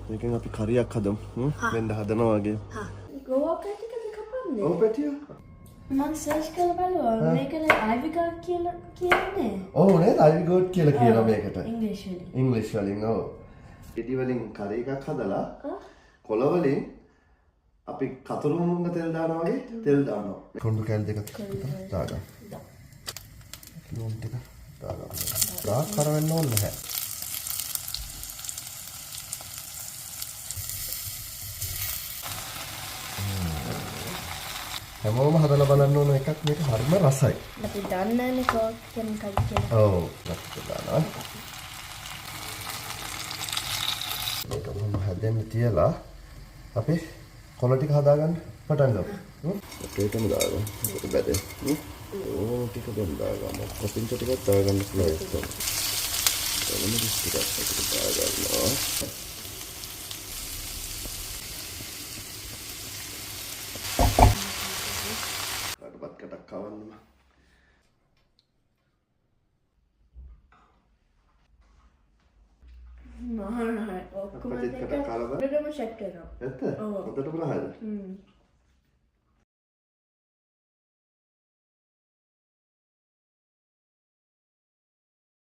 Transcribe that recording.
මේකෙන් අපි කරියක් හදමු. වෙන්න හදනවා වගේ. හා. ගෝවා පැටිකද කපන්නේ? ඔව් පැටිය. මම සර්ච් කරලා බලුවා. මේකේ Ivy goat කියලා කියන්නේ. ඔව් නේද? Ivy goat කියලා කියනවා මේකට. ඉංග්‍රීසි වලින්. ඉංග්‍රීසි වලින් ඔව්. ඉදි වලින් කරි එකක් හදලා කොළ වලින් අපි කතුරු මුංග තෙල් දානවා වගේ තෙල් දානවා. කොණ්ඩු කෑලි දෙකක් දාගන්න. ලුණු ටික දාගන්න. ගාක් කරවෙන්න ඕනේ නැහැ. හැමෝම හදලා බලන්න ඕන එකක් මේක හරිම රසයි. අපි දන්නනේ කෝක් කියන කයි කියලා. ඔව් ලක්ෂ දානවා. මේක මොන හැදෙන්න තියලා අපි කොළ ටික හදාගන්න පටන් ගමු. ඒකටම දාගමු. ඒක බැදේ. ඕන ටික දාගමු. කොපින් ටිකක් දාගන්න පුළුවන් ඒක. එතනම ටිකක් ඒකට දාගන්නවා. කටපත් කටක් කවන්නම. නෑ ඔක්කොම දෙක හොඳටම සෙට් වෙනවා. ඇත්ත? හොඳටම හරිද?